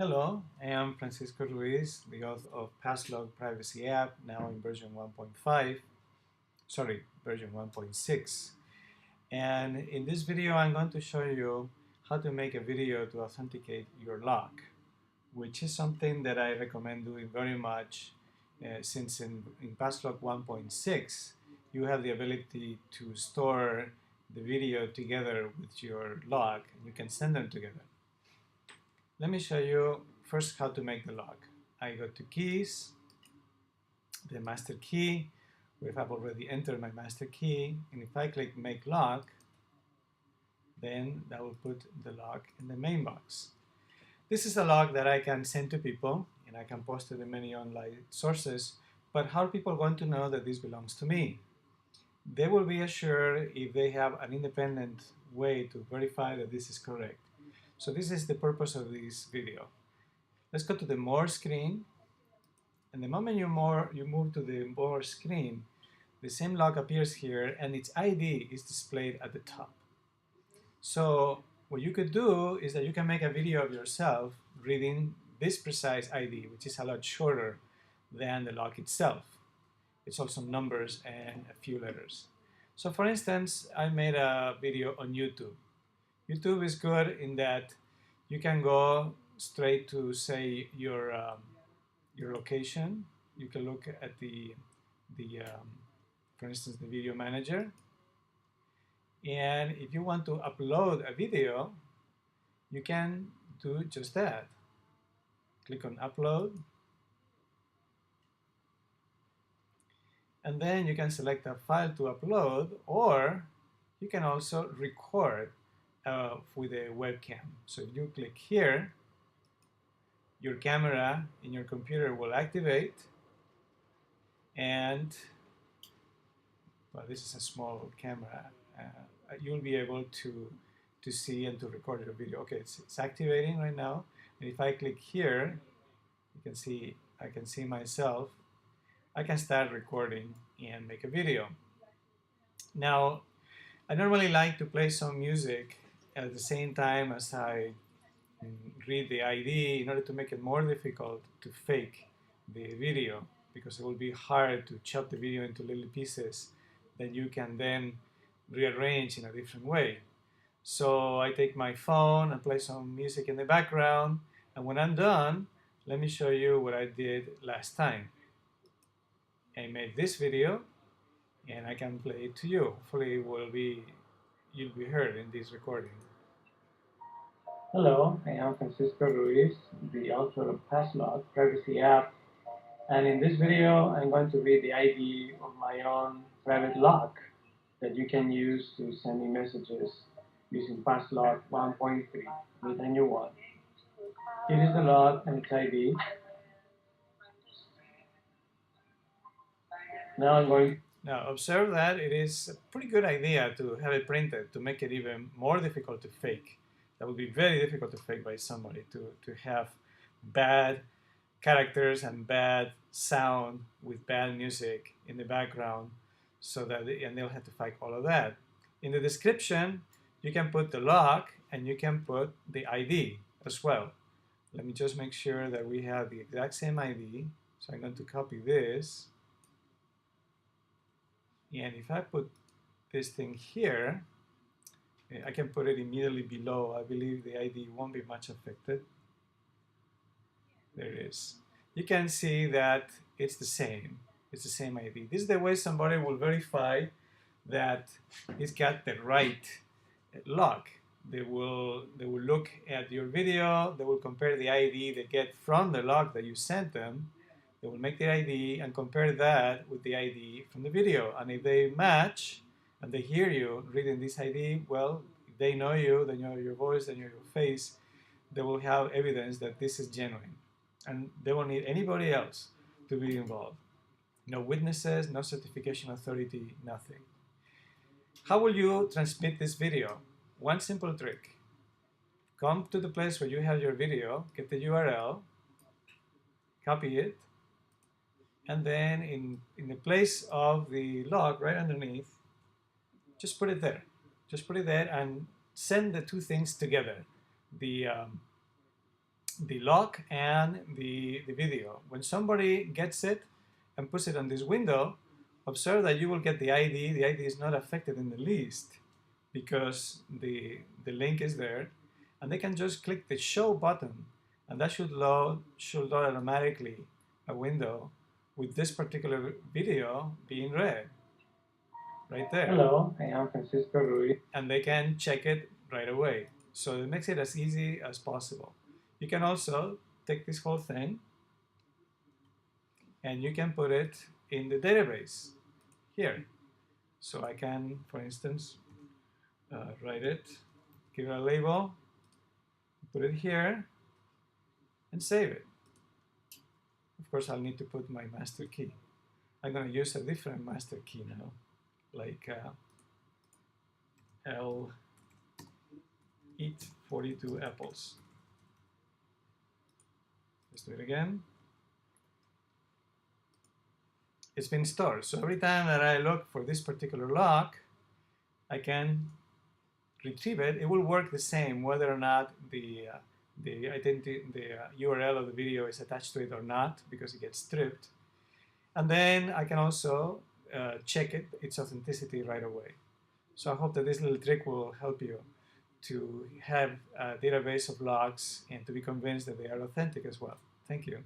Hello, I am Francisco Ruiz, the author of PassLok Privacy App, now in version 1.5, version 1.6. And in this video, I'm going to show you how to make a video to authenticate your lock, which is something that I recommend doing very much since in PassLok 1.6, you have the ability to store the video together with your lock, and you can send them together. Let me show you first how to make the lock. I go to keys, the master key, where I've already entered my master key, and if I click make lock, then that will put the lock in the main box. This is a lock that I can send to people, and I can post it in many online sources, but how are people going to know that this belongs to me? They will be assured if they have an independent way to verify that this is correct. So this is the purpose of this video. Let's go to the More screen, and the moment you move to the More screen, the same lock appears here, and its ID is displayed at the top. So what you could do is that you can make a video of yourself reading this precise ID, which is a lot shorter than the lock itself. It's also numbers and a few letters. So for instance, I made a video on YouTube. YouTube is good in that you can go straight to, say, your location. You can look at for instance, the video manager. And if you want to upload a video, you can do just that. Click on upload. And then you can select a file to upload, or you can also record with a webcam. So if you click here, your camera in your computer will activate, and well, this is a small camera. You'll be able to see and to record your video. Okay, it's activating right now, and if I click here, you can see I can see myself. I can start recording and make a video. Now, I normally like to play some music at the same time as I read the ID in order to make it more difficult to fake the video, because it will be hard to chop the video into little pieces that you can then rearrange in a different way. So I take my phone and play some music in the background, and when I'm done, let me show you what I did last time. I made this video, and I can play it to you. Hopefully you'll be heard in this recording. Hello, I am Francisco Ruiz, the author of PassLok Privacy App, and in this video I'm going to read the ID of my own private lock that you can use to send me messages using PassLok 1.3 with a new one. Here is the lock and its ID. Now observe that it is a pretty good idea to have it printed to make it even more difficult to fake. That would be very difficult to fake by somebody, to have bad characters and bad sound with bad music in the background, so that and they'll have to fake all of that. In the description, you can put the lock and you can put the ID as well. Let me just make sure that we have the exact same ID. So I'm going to copy this. And if I put this thing here, I can put it immediately below. I believe the ID won't be much affected. There it is. You can see that it's the same. It's the same ID. This is the way somebody will verify that it's got the right lock. They will look at your video. They will compare the ID they get from the lock that you sent them. They will make the ID and compare that with the ID from the video. And if they match and they hear you reading this ID, well, if they know you, they know your voice, they know your face, they will have evidence that this is genuine. And they won't need anybody else to be involved. No witnesses, no certification authority, nothing. How will you transmit this video? One simple trick. Come to the place where you have your video, get the URL, copy it, and then in the place of the lock right underneath, just put it there. Just put it there and send the two things together. The the lock and the video. When somebody gets it and puts it on this window, observe that you will get the ID. The ID is not affected in the least because the link is there, and they can just click the show button, and that should load automatically a window with this particular video being read right there. Hello, I am Francisco Ruiz. And they can check it right away. So it makes it as easy as possible. You can also take this whole thing and you can put it in the database here. So I can, for instance, write it, give it a label, put it here, and save it. Of course, I'll need to put my master key. I'm going to use a different master key now, like L eat 42 apples. Let's do it again. It's been stored. So every time that I look for this particular lock, I can retrieve it. It will work the same whether or not the URL of the video is attached to it or not, because it gets stripped. And then I can also check its authenticity right away. So I hope that this little trick will help you to have a database of logs and to be convinced that they are authentic as well. Thank you.